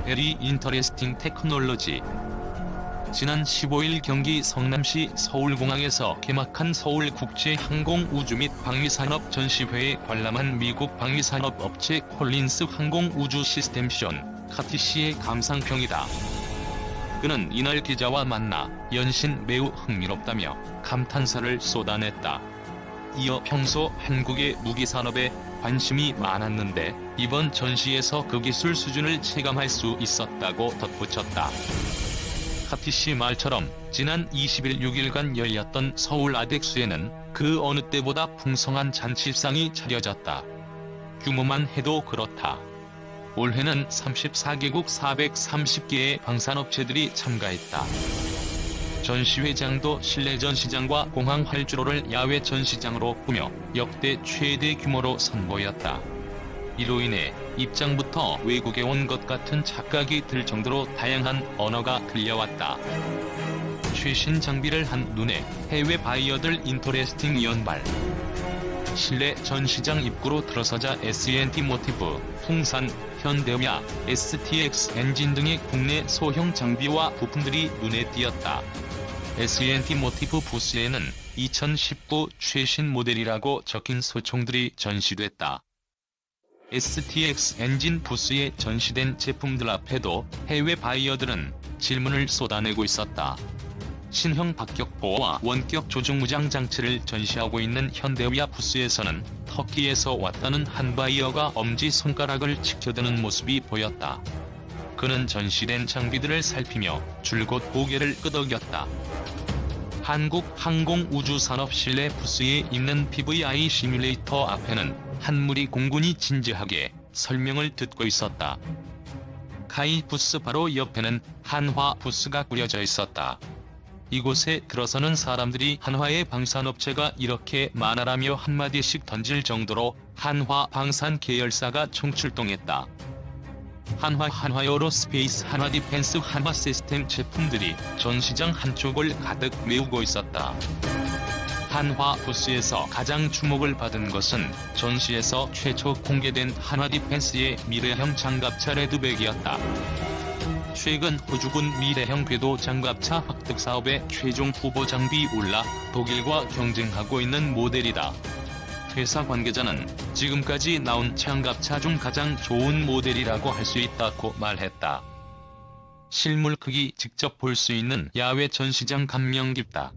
베리 인터레스팅 테크놀로지. 지난 15일 경기 성남시 서울공항에서 개막한 서울국제항공우주 및 방위산업 전시회에 관람한 미국 방위산업 업체 콜린스 항공우주시스템션 카티시의 감상평이다. 그는 이날 기자와 만나 연신 매우 흥미롭다며 감탄사를 쏟아냈다. 이어 평소 한국의 무기산업에 관심이 많았는데 이번 전시에서 그 기술 수준을 체감할 수 있었다고 덧붙였다. 카티시 말처럼 지난 20일 6일간 열렸던 서울 아덱스에는 그 어느 때보다 풍성한 잔치상이 차려졌다. 규모만 해도 그렇다. 올해는 34개국 430개의 방산업체들이 참가했다. 전시회장도 실내 전시장과 공항 활주로를 야외 전시장으로 꾸며 역대 최대 규모로 선보였다. 이로 인해 입장부터 외국에 온 것 같은 착각이 들 정도로 다양한 언어가 들려왔다. 최신 장비를 한 눈에 해외 바이어들 인터레스팅 연발. 실내 전시장 입구로 들어서자 S&T 모티브, 풍산, 현대차, STX 엔진 등의 국내 소형 장비와 부품들이 눈에 띄었다. S&T 모티브 부스에는 2019 최신 모델이라고 적힌 소총들이 전시됐다. STX 엔진 부스에 전시된 제품들 앞에도 해외 바이어들은 질문을 쏟아내고 있었다. 신형 박격포와 원격 조종 무장 장치를 전시하고 있는 현대차 부스에서는 터키에서 왔다는 한 바이어가 엄지손가락을 치켜드는 모습이 보였다. 그는 전시된 장비들을 살피며 줄곧 고개를 끄덕였다. 한국항공우주산업 실내 부스에 있는 PVI 시뮬레이터 앞에는 한무리 공군이 진지하게 설명을 듣고 있었다. 카이 부스 바로 옆에는 한화 부스가 꾸려져 있었다. 이곳에 들어서는 사람들이 한화의 방산업체가 이렇게 많아라며 한마디씩 던질 정도로 한화 방산 계열사가 총출동했다. 한화에어로스페이스, 한화디펜스, 한화시스템 제품들이 전시장 한쪽을 가득 메우고 있었다. 한화 부스에서 가장 주목을 받은 것은 전시에서 최초 공개된 한화디펜스의 미래형 장갑차 레드백이었다. 최근 호주군 미래형 궤도 장갑차 획득 사업의 최종 후보 장비 올라 독일과 경쟁하고 있는 모델이다. 회사 관계자는 지금까지 나온 장갑차 중 가장 좋은 모델이라고 할 수 있다고 말했다. 실물 크기 직접 볼 수 있는 야외 전시장 감명 깊다.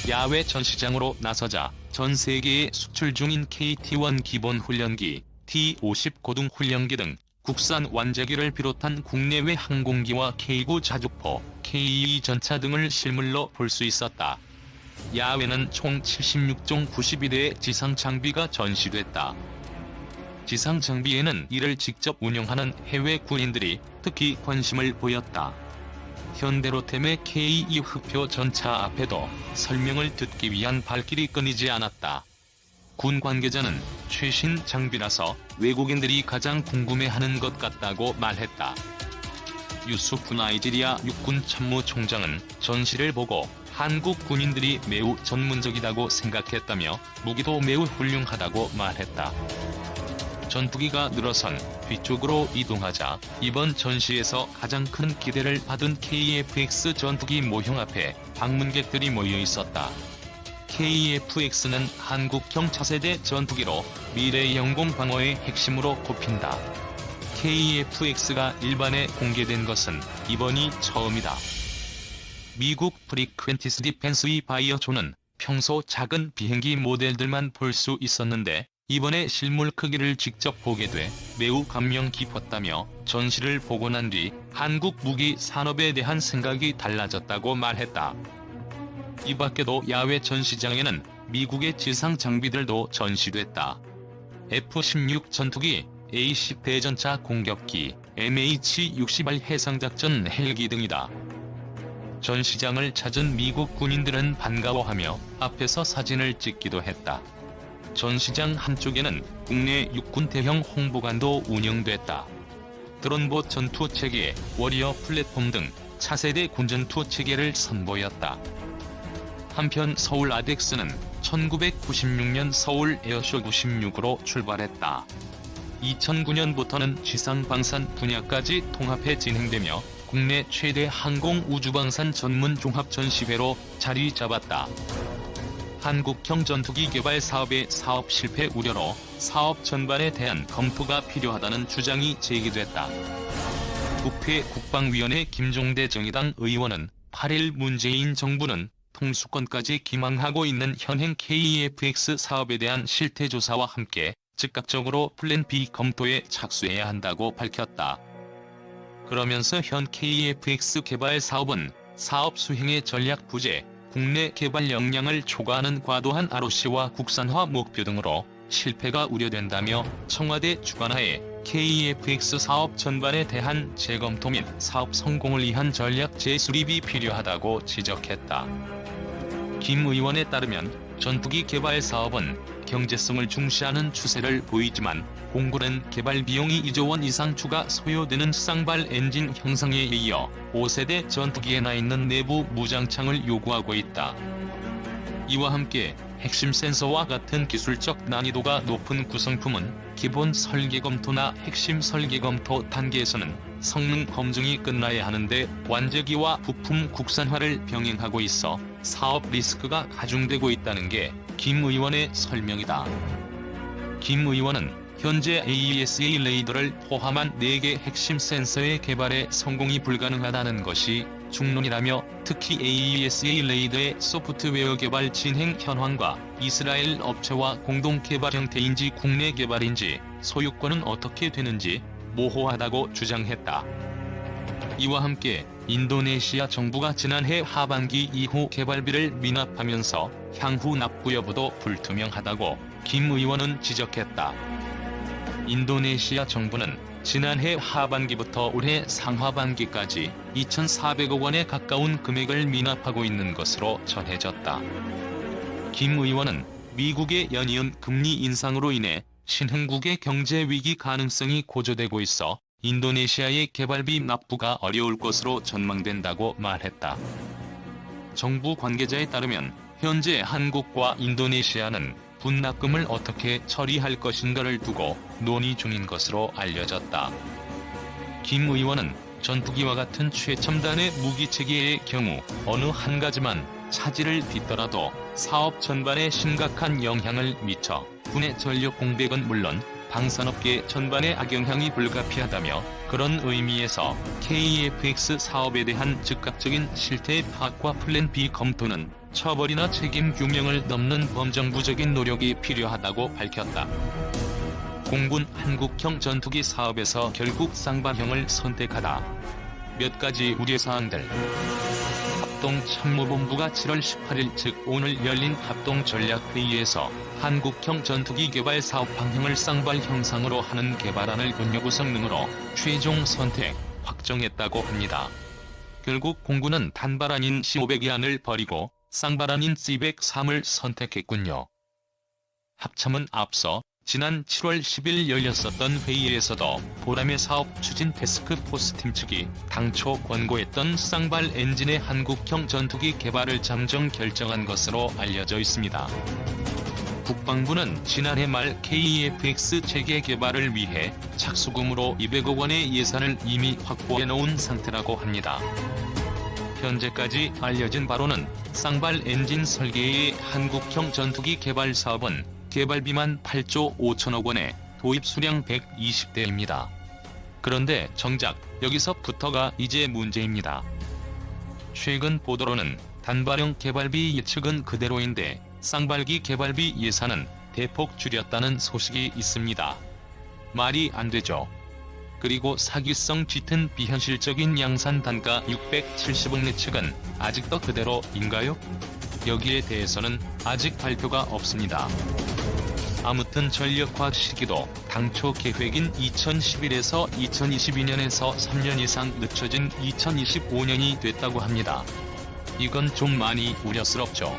야외 전시장으로 나서자 전 세계에 수출 중인 KT-1 기본 훈련기, T-50 고등 훈련기 등 국산 완제기를 비롯한 국내외 항공기와 K9 자주포, K2 전차 등을 실물로 볼 수 있었다. 야외는 총 76종 92대의 지상 장비가 전시됐다. 지상 장비에는 이를 직접 운영하는 해외 군인들이 특히 관심을 보였다. 현대로템의 K2 흑표 전차 앞에도 설명을 듣기 위한 발길이 끊이지 않았다. 군 관계자는 최신 장비라서 외국인들이 가장 궁금해하는 것 같다고 말했다. 유수프 나이지리아 육군 참모총장은 전시를 보고 한국 군인들이 매우 전문적이다고 생각했다며 무기도 매우 훌륭하다고 말했다. 전투기가 늘어선 뒤쪽으로 이동하자 이번 전시에서 가장 큰 기대를 받은 KF-X 전투기 모형 앞에 방문객들이 모여 있었다. KF-X는 한국형 차세대 전투기로 미래 영공 방어의 핵심으로 꼽힌다. KF-X가 일반에 공개된 것은 이번이 처음이다. 미국 프리퀸티스 디펜스의 바이어존은 평소 작은 비행기 모델들만 볼 수 있었는데 이번에 실물 크기를 직접 보게 돼 매우 감명 깊었다며 전시를 보고 난 뒤 한국 무기 산업에 대한 생각이 달라졌다고 말했다. 이 밖에도 야외 전시장에는 미국의 지상 장비들도 전시됐다. F-16 전투기, A-10 대전차 공격기, MH-60R 해상작전 헬기 등이다. 전시장을 찾은 미국 군인들은 반가워하며 앞에서 사진을 찍기도 했다. 전시장 한쪽에는 국내 육군 대형 홍보관도 운영됐다. 드론봇 전투체계, 워리어 플랫폼 등 차세대 군전투 체계를 선보였다. 한편 서울 아덱스는 1996년 서울 에어쇼 96으로 출발했다. 2009년부터는 지상방산 분야까지 통합해 진행되며 국내 최대 항공-우주방산 전문 종합전시회로 자리 잡았다. 한국형 전투기 개발 사업의 사업 실패 우려로 사업 전반에 대한 검토가 필요하다는 주장이 제기됐다. 국회 국방위원회 김종대 정의당 의원은 8일 문재인 정부는 통수권까지 기망하고 있는 현행 KEFX 사업에 대한 실태조사와 함께 즉각적으로 플랜 B 검토에 착수해야 한다고 밝혔다. 그러면서 현 KEFX 개발 사업은 사업 수행의 전략 부재, 국내 개발 역량을 초과하는 과도한 ROC와 국산화 목표 등으로 실패가 우려된다며 청와대 주관하에 KEFX 사업 전반에 대한 재검토 및 사업 성공을 위한 전략 재수립이 필요하다고 지적했다. 김 의원에 따르면 전투기 개발 사업은 경제성을 중시하는 추세를 보이지만 공군은 개발 비용이 2조 원 이상 추가 소요되는 쌍발 엔진 형성에 이어 5세대 전투기에 나 있는 내부 무장창을 요구하고 있다. 이와 함께 핵심 센서와 같은 기술적 난이도가 높은 구성품은 기본 설계 검토나 핵심 설계 검토 단계에서는 성능 검증이 끝나야 하는데 완제기와 부품 국산화를 병행하고 있어 사업 리스크가 가중되고 있다는 게 김 의원의 설명이다. 김 의원은 현재 AESA 레이더를 포함한 4개 핵심 센서의 개발에 성공이 불가능하다는 것이 중론이라며 특히 AESA 레이더의 소프트웨어 개발 진행 현황과 이스라엘 업체와 공동 개발 형태인지 국내 개발인지 소유권은 어떻게 되는지 모호하다고 주장했다. 이와 함께 인도네시아 정부가 지난해 하반기 이후 개발비를 미납하면서 향후 납부 여부도 불투명하다고 김 의원은 지적했다. 인도네시아 정부는 지난해 하반기부터 올해 상하반기까지 2,400억 원에 가까운 금액을 미납하고 있는 것으로 전해졌다. 김 의원은 미국의 연이은 금리 인상으로 인해 신흥국의 경제 위기 가능성이 고조되고 있어 인도네시아의 개발비 납부가 어려울 것으로 전망된다고 말했다. 정부 관계자에 따르면 현재 한국과 인도네시아는 분납금을 어떻게 처리할 것인가를 두고 논의 중인 것으로 알려졌다. 김 의원은 전투기와 같은 최첨단의 무기체계의 경우 어느 한 가지만 차질을 빚더라도 사업 전반에 심각한 영향을 미쳐 군의 전력 공백은 물론 방산업계 전반에 악영향이 불가피하다며 그런 의미에서 KEFX 사업에 대한 즉각적인 실태 파악과 플랜 B 검토는 처벌이나 책임 규명을 넘는 범정부적인 노력이 필요하다고 밝혔다. 공군 한국형 전투기 사업에서 결국 쌍발형을 선택하다. 몇 가지 우려사항들. 합동참모본부가 7월 18일 즉 오늘 열린 합동전략회의에서 한국형 전투기 개발 사업 방향을 쌍발 형상으로 하는 개발안을 군여구 성능으로 최종 선택, 확정했다고 합니다. 결국 공군은 단발안인 C500-2안을 버리고 쌍발안인 C103을 선택했군요. 합참은 앞서 지난 7월 10일 열렸었던 회의에서도 보람의 사업 추진 태스크포스팀 측이 당초 권고했던 쌍발 엔진의 한국형 전투기 개발을 잠정 결정한 것으로 알려져 있습니다. 국방부는 지난해 말 KEFX 체계 개발을 위해 착수금으로 200억 원의 예산을 이미 확보해 놓은 상태라고 합니다. 현재까지 알려진 바로는 쌍발 엔진 설계의 한국형 전투기 개발 사업은 개발비만 8조 5천억 원에 도입 수량 120대입니다. 그런데 정작 여기서부터가 이제 문제입니다. 최근 보도로는 단발형 개발비 예측은 그대로인데 쌍발기 개발비 예산은 대폭 줄였다는 소식이 있습니다. 말이 안 되죠. 그리고 사기성 짙은 비현실적인 양산 단가 670억 예측은 아직도 그대로인가요? 여기에 대해서는 아직 발표가 없습니다. 아무튼 전력화 시기도 당초 계획인 2011에서 2022년에서 3년 이상 늦춰진 2025년이 됐다고 합니다. 이건 좀 많이 우려스럽죠.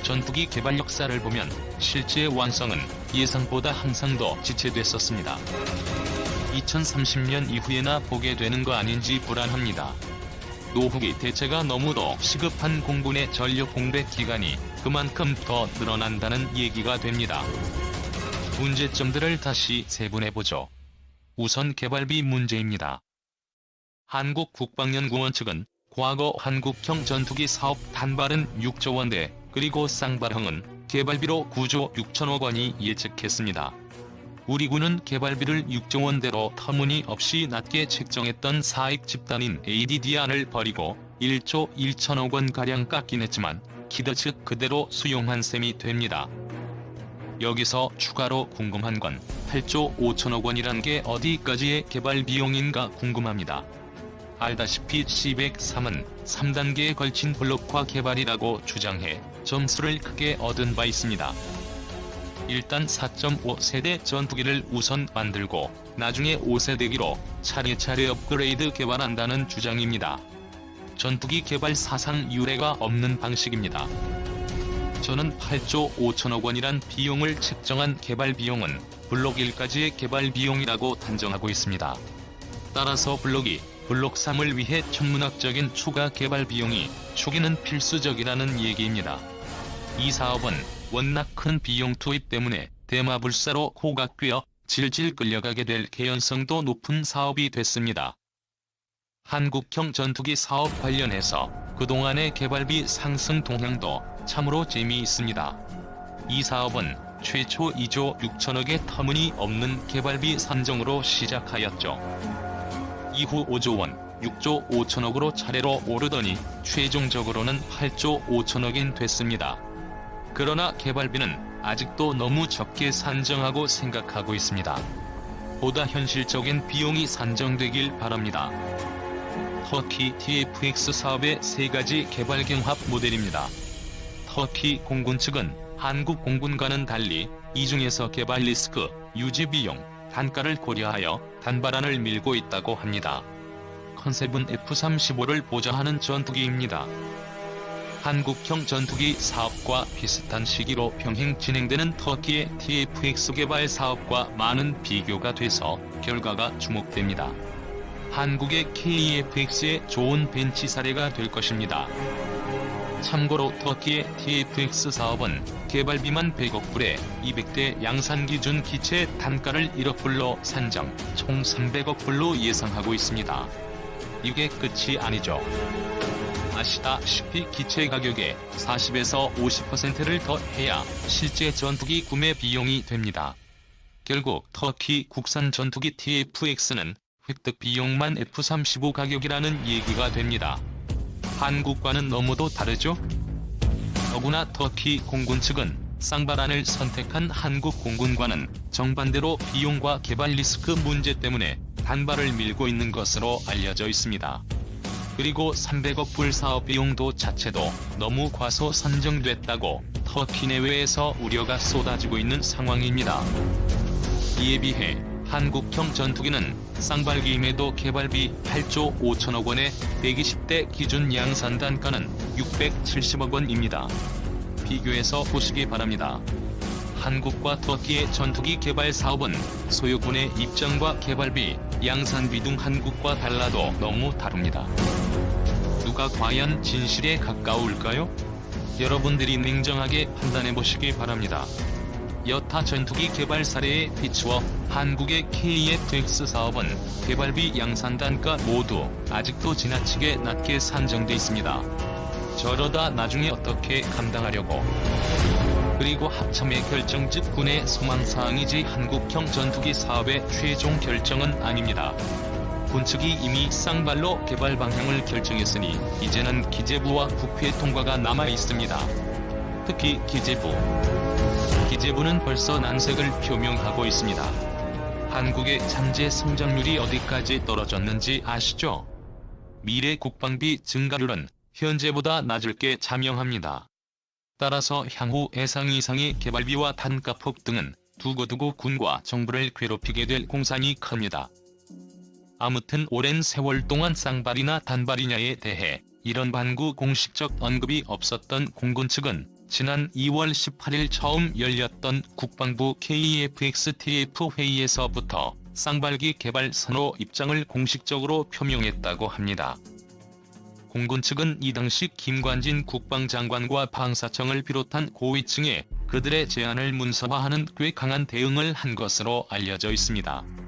전투기 개발 역사를 보면 실제 완성은 예상보다 항상 더 지체됐었습니다. 2030년 이후에나 보게 되는 거 아닌지 불안합니다. 노후기 대체가 너무도 시급한 공군의 전력 공백 기간이 그만큼 더 늘어난다는 얘기가 됩니다. 문제점들을 다시 세분해보죠. 우선 개발비 문제입니다. 한국국방연구원 측은 과거 한국형 전투기 사업 단발은 6조 원대, 그리고 쌍발형은 개발비로 9조 6천억 원이 예측했습니다. 우리 군은 개발비를 6조 원대로 터무니없이 낮게 책정했던 사익 집단인 ADDR을 버리고 1조 1천억 원가량 깎긴 했지만 키드 즉 그대로 수용한 셈이 됩니다. 여기서 추가로 궁금한 건 8조 5천억 원이란 게 어디까지의 개발 비용인가 궁금합니다. 알다시피 C-103은 3단계에 걸친 블록화 개발이라고 주장해 점수를 크게 얻은 바 있습니다. 일단 4.5세대 전투기를 우선 만들고 나중에 5세대기로 차례차례 업그레이드 개발한다는 주장입니다. 전투기 개발 사상 유례가 없는 방식입니다. 저는 8조 5천억 원이란 비용을 책정한 개발 비용은 블록 1까지의 개발 비용이라고 단정하고 있습니다. 따라서 블록 2, 블록 3을 위해 천문학적인 추가 개발 비용이 초기는 필수적이라는 얘기입니다. 이 사업은 워낙 큰 비용 투입 때문에 대마불사로 코가 꿰어 질질 끌려가게 될 개연성도 높은 사업이 됐습니다. 한국형 전투기 사업 관련해서 그동안의 개발비 상승 동향도 참으로 재미있습니다. 이 사업은 최초 2조 6천억의 터무니없는 개발비 산정으로 시작하였죠. 이후 5조 원, 6조 5천억으로 차례로 오르더니 최종적으로는 8조 5천억인 됐습니다. 그러나 개발비는 아직도 너무 적게 산정하고 생각하고 있습니다. 보다 현실적인 비용이 산정되길 바랍니다. 터키 TFX 사업의 3가지 개발 경합 모델입니다. 터키 공군 측은 한국 공군과는 달리 이 중에서 개발 리스크, 유지 비용, 단가를 고려하여 단발안을 밀고 있다고 합니다. 컨셉은 F-35를 보좌하는 전투기입니다. 한국형 전투기 사업과 비슷한 시기로 병행 진행되는 터키의 TFX 개발 사업과 많은 비교가 돼서 결과가 주목됩니다. 한국의 KEFX의 좋은 벤치 사례가 될 것입니다. 참고로 터키의 TFX 사업은 개발비만 100억 불에 200대 양산 기준 기체 단가를 1억 불로 산정, 총 300억 불로 예상하고 있습니다. 이게 끝이 아니죠. 아시다시피 기체 가격의 40에서 50%를 더해야 실제 전투기 구매 비용이 됩니다. 결국 터키 국산 전투기 TFX는 획득 비용만 F-35 가격이라는 얘기가 됩니다. 한국과는 너무도 다르죠? 더구나 터키 공군 측은 쌍발안을 선택한 한국 공군과는 정반대로 비용과 개발 리스크 문제 때문에 단발을 밀고 있는 것으로 알려져 있습니다. 그리고 300억 불 사업 비용도 자체도 너무 과소 산정됐다고 터키 내외에서 우려가 쏟아지고 있는 상황입니다. 이에 비해 한국형 전투기는 쌍발기임에도 개발비 8조 5천억 원에 120대 기준 양산 단가는 670억 원입니다. 비교해서 보시기 바랍니다. 한국과 터키의 전투기 개발 사업은 소요군의 입장과 개발비, 양산비 등 한국과 달라도 너무 다릅니다. 누가 과연 진실에 가까울까요? 여러분들이 냉정하게 판단해보시기 바랍니다. 여타 전투기 개발 사례에 비추어 한국의 KEFX 사업은 개발비 양산 단가 모두 아직도 지나치게 낮게 산정돼 있습니다. 저러다 나중에 어떻게 감당하려고. 그리고 합참의 결정 즉 군의 소망사항이지 한국형 전투기 사업의 최종 결정은 아닙니다. 군 측이 이미 쌍발로 개발 방향을 결정했으니 이제는 기재부와 국회 통과가 남아 있습니다. 특히 기재부는 벌써 난색을 표명하고 있습니다. 한국의 잠재 성장률이 어디까지 떨어졌는지 아시죠? 미래 국방비 증가율은 현재보다 낮을 게 자명합니다. 따라서 향후 예상 이상의 개발비와 단가폭 등은 두고두고 군과 정부를 괴롭히게 될 공산이 큽니다. 아무튼 오랜 세월 동안 쌍발이나 단발이냐에 대해 이런 반구 공식적 언급이 없었던 공군 측은 지난 2월 18일 처음 열렸던 국방부 KEFX-TF 회의에서부터 쌍발기 개발 선호 입장을 공식적으로 표명했다고 합니다. 공군 측은 이 당시 김관진 국방장관과 방사청을 비롯한 고위층에 그들의 제안을 문서화하는 꽤 강한 대응을 한 것으로 알려져 있습니다.